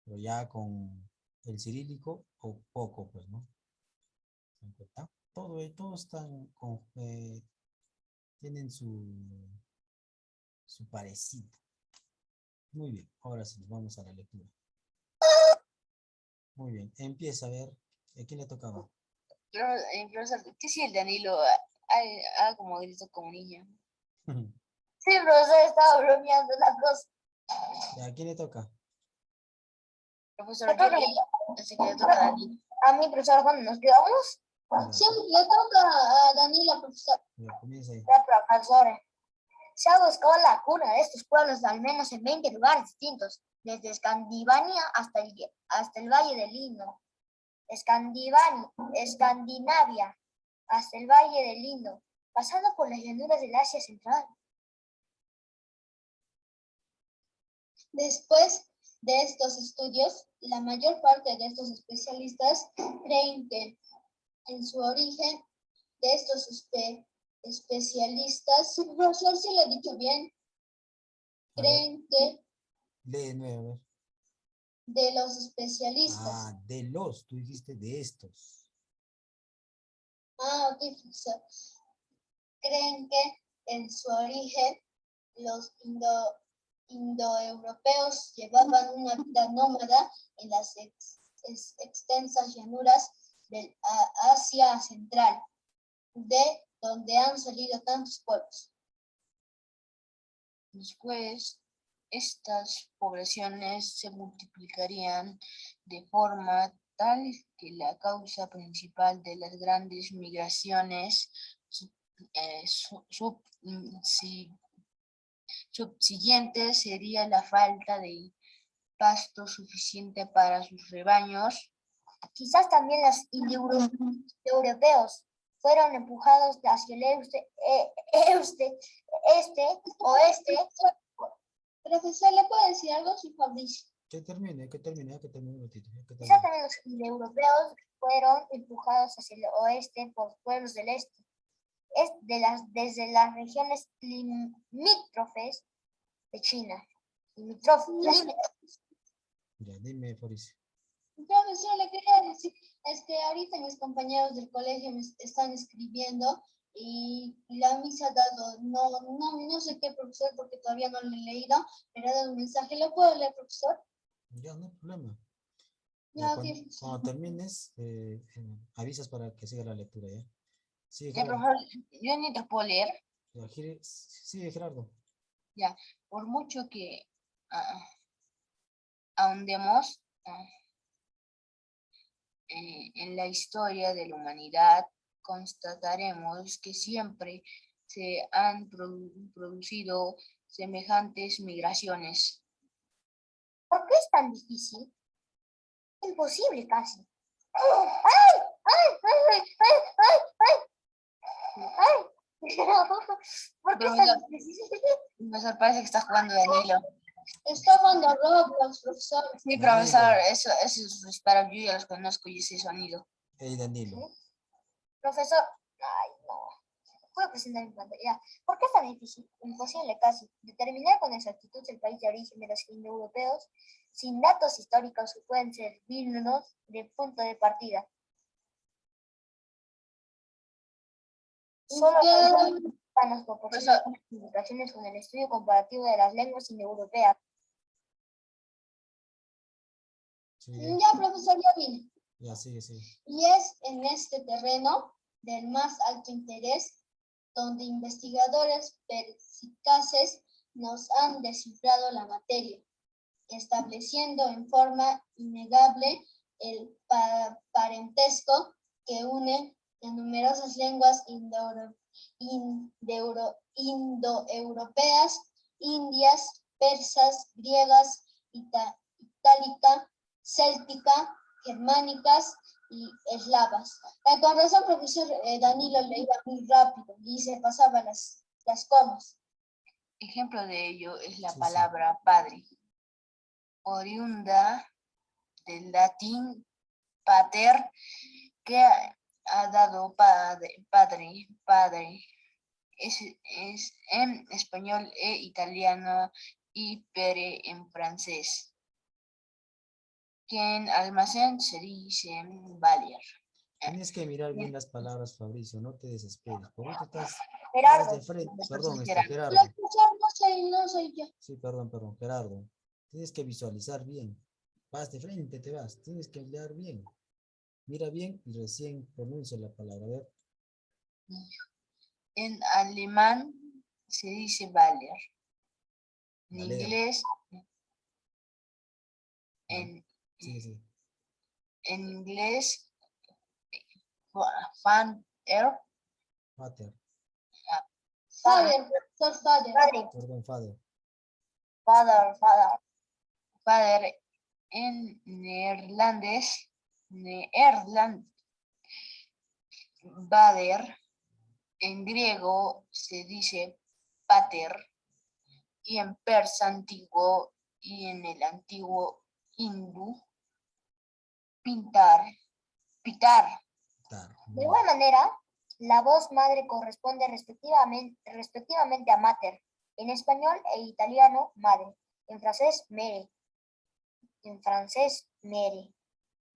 pero ya con el cirílico o poco, pues, ¿no? ¿Se dan cuenta? Todos están tienen su parecido. Muy bien, ahora sí, vamos a la lectura. Muy bien, empieza a ver, ¿a quién le tocaba? Profesor, ¿qué si el Danilo haga como grito como niño? Sí, profesor, estaba bromeando la cosa. ¿A quién le toca? Profesor, yo así que le toca a Danilo. A mí, profesor, ¿cuándo nos quedamos? Ya, Sí, le toca a Danila, profesor. ya, comienza ahí. La profesora. Se ha buscado la cuna de estos pueblos al menos en 20 lugares distintos, desde Escandinavia hasta el Valle del Indo. Escandinavia hasta el Valle del Indo, pasando por las llanuras del Asia Central. Después de estos estudios, la mayor parte de estos especialistas creen que en su origen de estos especialistas, profesor, si lo he dicho bien, A ver, creen que lee de nuevo, a ver. de los especialistas. Ah, tú dijiste de estos. Ok, profesor. Creen que en su origen los indoeuropeos llevaban una vida nómada en las extensas llanuras del Asia Central, de donde han salido tantos pueblos. Después, estas poblaciones se multiplicarían de forma tal que la causa principal de las grandes migraciones subsiguientes sería la falta de pasto suficiente para sus rebaños. Quizás también los indoeuropeos fueron empujados hacia el oeste. Profesor, ¿le puedo decir algo, sí, Fabricio? Que termine un ratito. Quizás también los indoeuropeos fueron empujados hacia el oeste por pueblos del este. Desde las regiones limítrofes de China. Ya, dime, Fabricio. Profesor, le quería decir, es que ahorita mis compañeros del colegio me están escribiendo y la misa ha dado, no sé qué, profesor, porque todavía no lo he leído, pero ha dado un mensaje. ¿Lo puedo leer, profesor? Ya, no hay problema. Ya, Ya, ok. cuando termines, avisas para que siga la lectura, ¿ya? Sí, Ya, Gerardo. profesor, yo ni te puedo leer. Ya, sigue, Gerardo. Ya, por mucho que ahondemos en la historia de la humanidad, constataremos que siempre se han producido semejantes migraciones. ¿Por qué es tan difícil? Imposible casi. ¡Ay! ¿Por qué es tan difícil? Profesor, parece que está jugando Danilo. Está jugando Roblox, profesor. Sí, Danilo. profesor, eso es para yo ya los conozco y ese sonido. Hey, Danilo. ¿Sí? Profesor, ay, no. Puedo presentar en pantalla. ¿Por qué es tan difícil? Imposible casi. Determinar con exactitud el país de origen de los indoeuropeos sin datos históricos que pueden servirnos de punto de partida. Solo nos proporcionan indicaciones con el estudio comparativo de las lenguas indoeuropeas. Sí, Ya, profesor, ya vine. ya, sigue. Y es en este terreno del más alto interés donde investigadores perspicaces nos han descifrado la materia, estableciendo en forma innegable el parentesco que une las numerosas lenguas indoeuropeas, indias, persas, griegas, itálica, céltica, germánicas y eslavas. Con razón, profesor Danilo leía muy rápido y se pasaba las comas. Ejemplo de ello es la Sí, palabra padre, oriunda del latín pater, que ha dado padre. Es en español e italiano y pere en francés. Que en almacén se dice valier. Tienes que mirar bien las palabras, Fabricio, no te desesperes. Por eso estás Gerardo. de frente. Perdón, Gerardo. Gerardo. No soy yo. Sí, perdón, Gerardo. Tienes que visualizar bien. Vas de frente, te vas. Tienes que leer bien. Mira bien y recién pronuncia la palabra. A ver. En alemán se dice valier. En Valer. inglés, Vale. Sí. en inglés, father. Pater. Father. Perdón, father. Father en neerlandés, vader. En griego se dice pater. Y en persa antiguo y en el antiguo hindú, pitar. De igual manera, la voz madre corresponde respectivamente a mater, en español e italiano madre, en francés mere,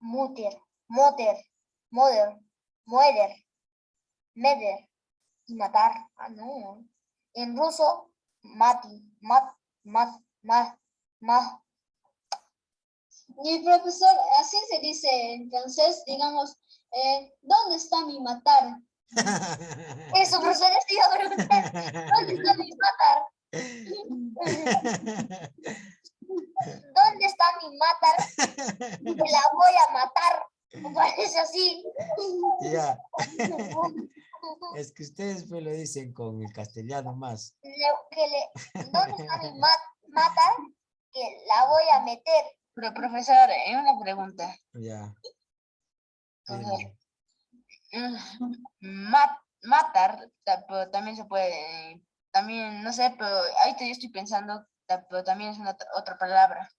mutter, mother, meder y matar. No. En ruso, mati, Y profesor, así se dice en francés, digamos, ¿dónde está mi matar? Eso, profesor, te iba a preguntar, ¿dónde está mi matar? ¿Dónde está mi matar? Me la voy a matar. Me parece así. Ya. Es que ustedes pues lo dicen con el castellano más. ¿Dónde está mi matar? Que la voy a meter. Pero profesor, una pregunta. Ya. Profesor, Dime. matar, pero también se puede, también, no sé, pero ahorita yo estoy pensando, pero también es una otra palabra.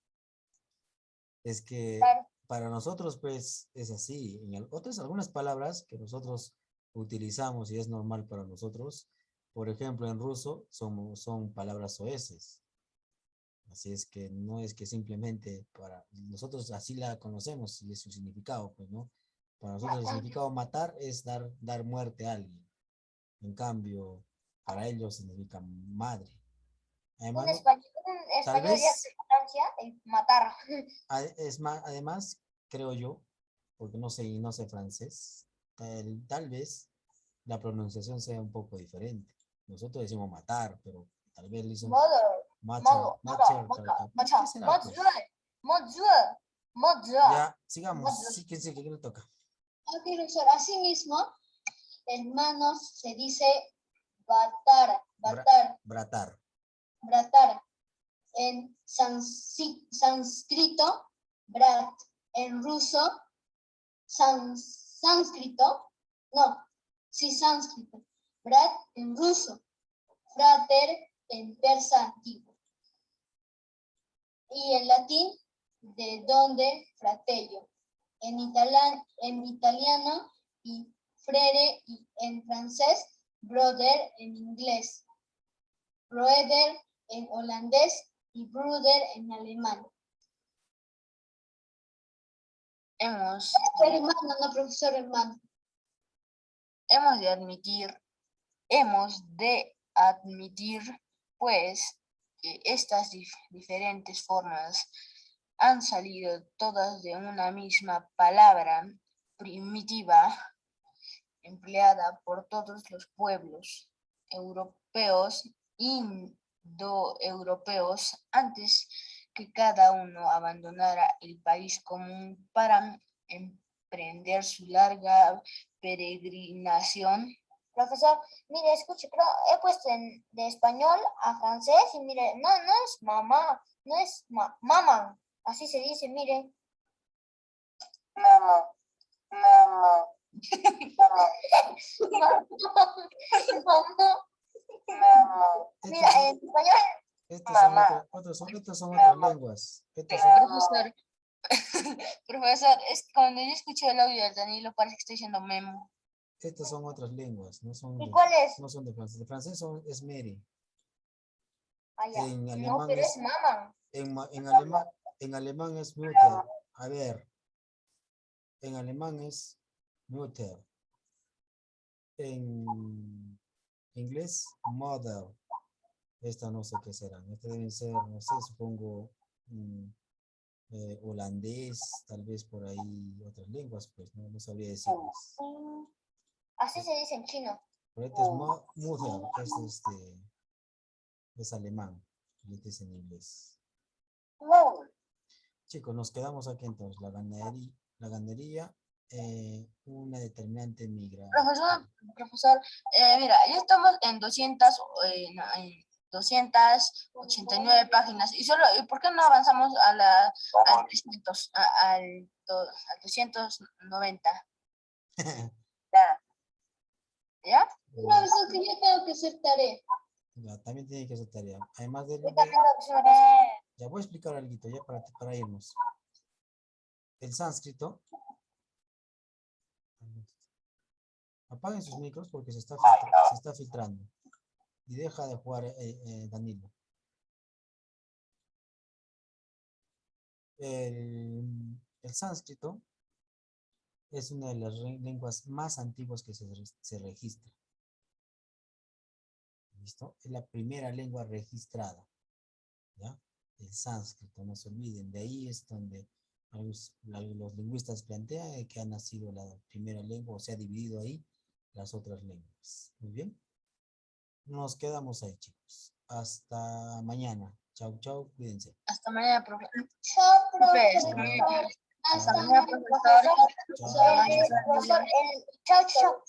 Es que Claro. para nosotros, pues, es así. En otras, algunas palabras que nosotros utilizamos y es normal para nosotros, por ejemplo, en ruso son palabras soeces. Así es que no es que simplemente para nosotros así la conocemos y es su significado, pues, ¿no? Para nosotros el significado matar es dar muerte a alguien. En cambio, para ellos significa madre. Además, En no, tal español ya vez, se pronuncia matar. es más, además, creo yo, porque no sé francés, tal vez la pronunciación sea un poco diferente. Nosotros decimos matar, pero tal vez le dicen Mother. matar, Modo. matar, ¿qué será, pues? Mother. Mother. Ya, sigamos. Sí, que le toca. Ok, profesor. Asimismo, hermanos se dice batar. Bratar. Bratar. En sánscrito, brat. En ruso, sánscrito. No, sí, sánscrito. Brat en ruso. Frater en persa antiguo. Y en latín, de donde fratello. En italiano y frere, y en francés, brother en inglés. Broeder en holandés y bruder en alemán. Hemos Hermano, no profesor hermano. hemos de admitir, pues, que estas diferentes formas han salido todas de una misma palabra primitiva empleada por todos los pueblos europeos, indoeuropeos, antes que cada uno abandonara el país común para emprender su larga peregrinación. Profesor, mire, escuche, pero he puesto de español a francés y mire, no es mamá, no es mamá, así se dice, mire. Mamá, mamá, Mira, en español. Estas son otras lenguas. Profesor, profesor, es que cuando yo escuché el audio del Danilo parece que estoy diciendo Memo. Estas son otras lenguas, ¿Y cuál es? no son de francés. De francés es Mary. En No, alemán pero es mamá. en alemán es Mutter. A ver, en alemán es Mutter. En inglés, mother. Esta no sé qué serán. Esta deben ser, no sé, supongo holandés, tal vez por ahí otras lenguas, pues no sabría decirles. Así se dice en chino. Pero este es Mother, es alemán, y este es en inglés. Chicos, nos quedamos aquí entonces. La ganadería, una determinante migra. Profesor, mira, ya estamos en 289 páginas. ¿Y por qué no avanzamos al 300, al 290? ¿Ya? Profesor, que yo tengo que hacer tarea. Ya, también tiene que hacer tarea. Además de Yo también tengo que hacer tarea. ya voy a explicar algo ya para irnos. El sánscrito. Apaguen sus micros porque se está filtrando. Y deja de jugar Danilo. El sánscrito es una de las lenguas más antiguas que se registra. ¿Listo? Es la primera lengua registrada. ¿Ya? El sánscrito, no se olviden. De ahí es donde los lingüistas plantean que ha nacido la primera lengua o se ha dividido ahí las otras lenguas. Muy bien. Nos quedamos ahí, chicos. Hasta mañana. Chau, chau. Cuídense. Hasta mañana, profesor. Chao, Hasta profesor. mañana, profesor. Profesor, chao, chao.